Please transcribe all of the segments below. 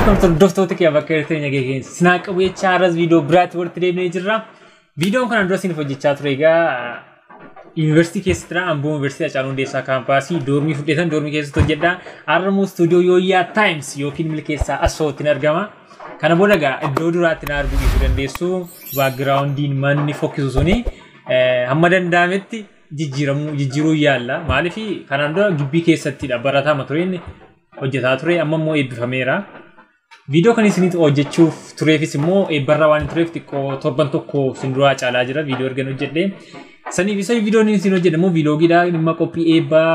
Welcome to Dostot ki abakirte nyage snack we charas video brat word today ne jirra video kan addressing for jichat rega university kestra ambo university achalun desa campus dormi fudetan dormi kesto jedda armu studio yoya times yokin milkesa asot nargama kana bodaga dodurat narbu gidendesu background din manni focus zoni hamadan dametti jijiru yalla malifi kanando gibbi kesatti da barata matorin hojjeta ture amma mo ebbifamera video kan isinit hojjechuuf tureefis immoo eebbarra waan tureef xiqqoo torban tokko sindura caalaa jira video ergan hojjedhe sanii fi sanii video ni isin hojjedhe immoo vlogidha dhimma qophii eebbaa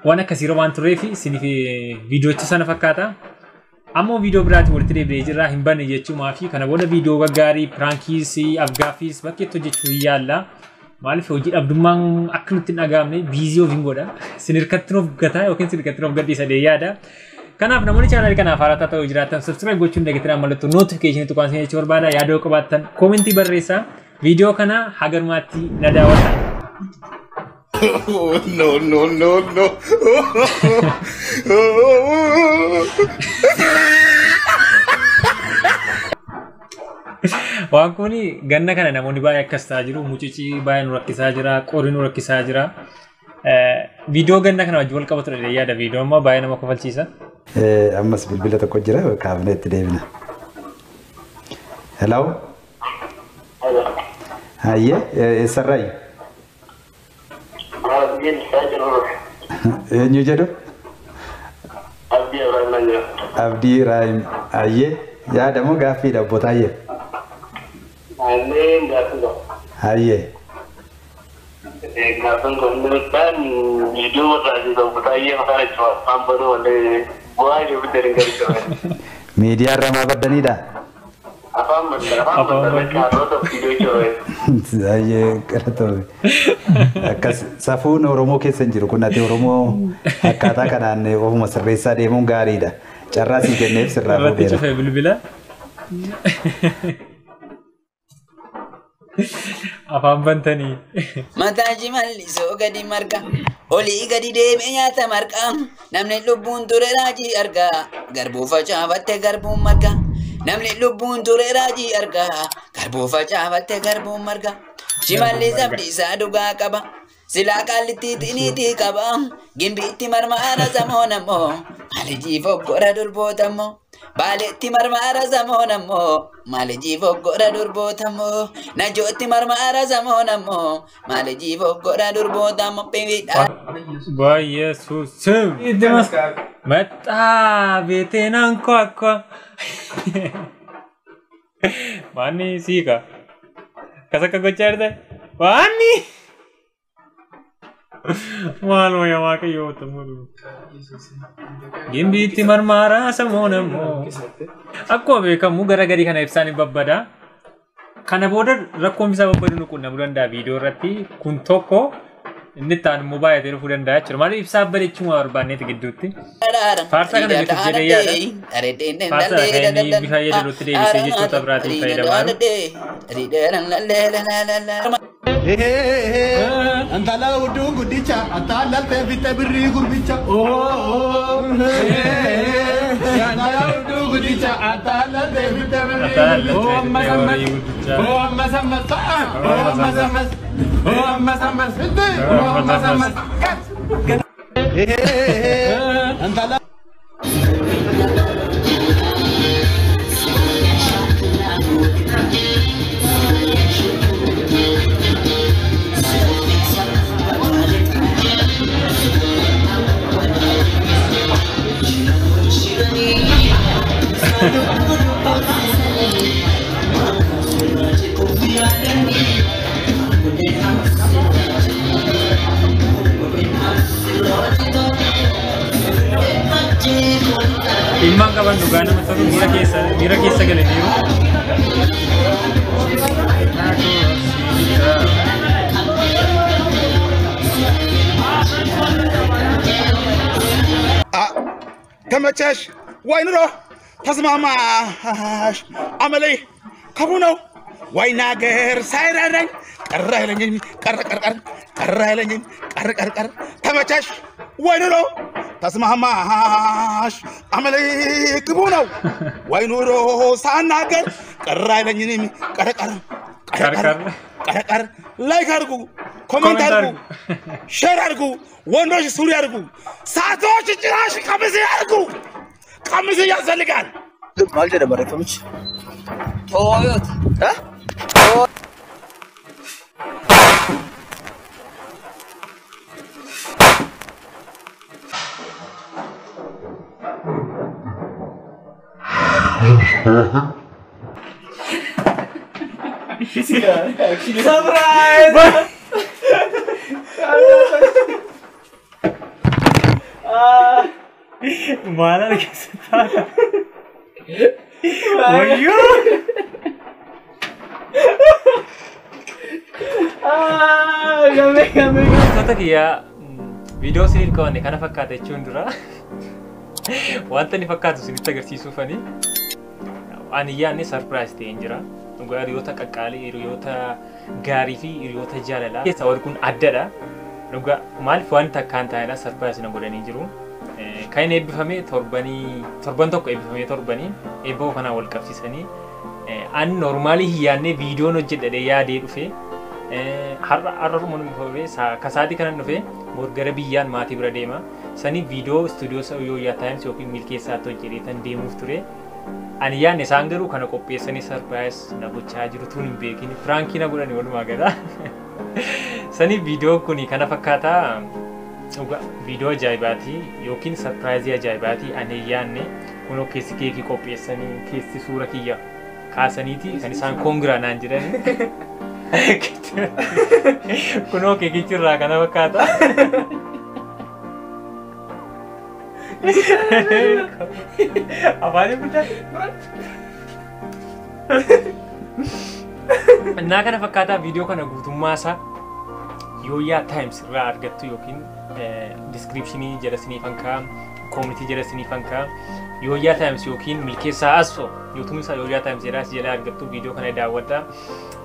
waan akkasiirra waan tureef isinif videochi sana fakkaata ammoo video biraati walitti deebi'ee jira hin banne jechuumaa fi kana booda video gaggaarii prankiis afgaafis bakkeetti hojjechuu yaalla maaliif hojii dhabdummaan akka nutti dhagaamne biizii ofiin godha sinirkatti nuuf gataa yookiin sinirkatti nuuf gadhiisa yaada kanaaf namoonni channel kanaaf haaraa ta'uu jiraatan subscribe gochuun dagatira mallattoo notification tu kaasee jechuu barbaada yaada qabaattan comment barreessa video kana hagarmaatti na daawwadhaa no waan kuni ganna kana namoonni baay'ee akkas ta'aa jiru mucici baay'ee nu rakkisaa jira qorri nu rakkisaa jira video ganna kana wajjin wal qabatu dha yaada video amma baay'ee nama kofalchiisa ammas bilbila tokko jira kaabineetti deebina hello hayye sarray eenyu jedhu abdii raayim hayye yaada moo gaaffii dhabbootaayye Amin, gatuh. Haye. Gatuh kan video tadi tu bertanya makanya cuma sampai tu ada buah dia berdiri dari Media ramah berdani dah. Apa kalau tu video coy. Haye kerana kas safun Oromo ke senjiru kuna te Oromo kata kanan ne oh masresa demo gari dah. Cara si kenep serrabu bera. Berarti bila Apaan bantani? Mata jimalli so gadi marga, oli gadi deeme nyaata marga, namni lubbuun ture raajii arga, garbuu facaafatte garbuun marga, namni lubbuun ture raajii arga, garbuu facaafatte garbuun marga, jimalli sabdi isaa dhugaa qaba, silaa qallitti xiniitii qaba, gimbiitti marmaara zamoonamoo, maalijiif oggora durbootamoo. Baletti marmara zamonamo malejivo gora durbotamo najotti marmara zamonamo malejivo gora durbotamo pevida ba yesus idemas mata betenan ko mani sika kasaka gocherde mani Malu ya maka yo temuru. Gimbi timar marah samonamo. Aku abe kamu gara-gara kana ibsani babbada. Kana boda rakko bisa babbadu nukunna budanda video rati kuntoko inni tan mobile teru budanda chur mali ibsa bari chuma arbane te giddutti. Farsa kana bitu jere yada. Farsa kana ni bihaye de lutti de bise jitu tabrati faida maru. Antala udu gudicha atala te vite birri gurbicha oh antala udu gudicha atala te vite birri oh masammas antala Ilman kaban dugaan nama tahu mira kesa gale niru. ተመቸሽ ወይ ኑሮ ተስማማሽ አመሌ ክፉ ነው ወይ ነገር ሳይረዳኝ ቀረ አይለኝም ቀረ ተመቸሽ ወይ ኑሮ ተስማማሽ አመሌክ ቡነው ወይ ኑሮ ሳናገር ቀራ አይለኝም ቀረቀር ላይክ አድርጉ ኮሜንት አድርጉ ሼር አድርጉ ወንዶች ሱሪ አድርጉ ሳቶች ጭራሽ ቀሚስ ያስፈልጋል ማለት ነበር ፈምች ቶዮት Surprise! Mana lagi setara? Wayu! Kami. Kata dia video sini kawan ni karena fakkat cundra. Wanta ni fakkat sini tagarsiisu fani. Aniyaan ni surprise ta'e jira. Dhugaa hiriyoota qaqqaalii, hiriyoota gaarii fi hiriyoota jaalalaa. Keessa warqun addadha. Dhugaa maaliif wanta akkaan taa'edha surprise na godhanii jiru. Kan inni eebbifame torban tokko eebbifame torbanii eebboo kanaa wal qabsiisanii an normaalii hiyyaannee viidiyoon hojjedhadhe yaadee dhufe har'a mun dhufee kasaatii kanan dhufe morgara biyyaan maatii bira deema. Sanii viidiyoo istuudiyoo Yooyaa Taayims yookiin milkeessaatti hojjedheetan deemuuf ture. Ani yaadne isaan garuu kana qopheessanii surprise na gochaa jiru tun hin beekin firaankii na godhani walumaa gala. Sanii viidiyoo kuni kana fakkaataa viidiyoo ajaa'ibaati yookiin surprise ajaa'ibaati ani yaadne kunoo keessi keekii qopheessanii keessi suura kiyya kaasaniiti kan isaan koongiraa naan jedhani. Kunoo keekichirraa kana fakkaataa. Apaan betul? Nah kana fakkaata video kana guutummaa isaa Yooyaa Taayims irraa argattu yookiin descriptionii jala siniifan kaa'am community jala siniifan kaa'am Yooyaa Taayims yookiin milkeessaa Assoo YouTube isaa Yooyaa Taayims jala argattu video kana daawwadha.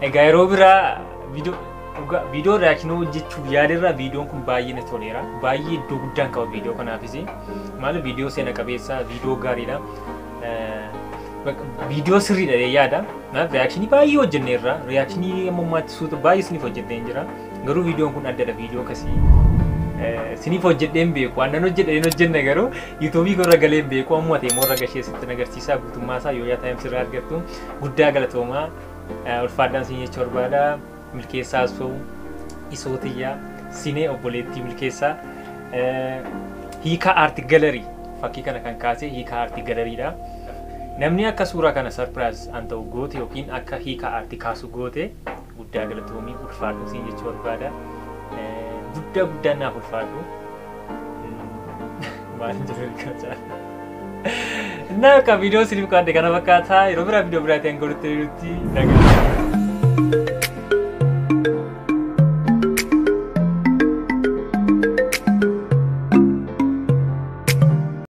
Egaa yeroo biraa video reaction hojjechuuf yaadirra videoon kun baay'ee na toleera. Baay'ee iddoo guddaan qaba video kanaafis. Maal video seena qabeessa video gaariidha. Video sirriidha yaada. Reaction baay'ee hojjenneerra. Reaction ammummaatti suuta baay'ee siniif hojjedheen jira. Garuu videoon kun addadha video kasii. Siniif hojjedheen beeku. Aannan hojjenne garuu YouTube irra galee beeku amma ta'e morra gashee sitti agarsiisaa guutummaa isaa Yooyaa Taayims irraa argattu. Guddaa galatoomaa ulfaadhaan sin jechuu barbaada. Milkeessaa Assoo Isootiyaa Sinee obboleettii milkeessaa hiika aarti galerii fakkii kana kan kaase hiika aarti galeriidha. Namni akka suuraa kana surprise an ta'u goote yookiin akka hiika aarti kaasu goote guddaa galatoomii ulfaadhu sin jechuu barbaada. Guddaa naaf ulfaadhu. Maal jiru kacha. Naa ka video siniif kaade kana fakkaataa yeroo biraa video biraatiin godhutti nagaa.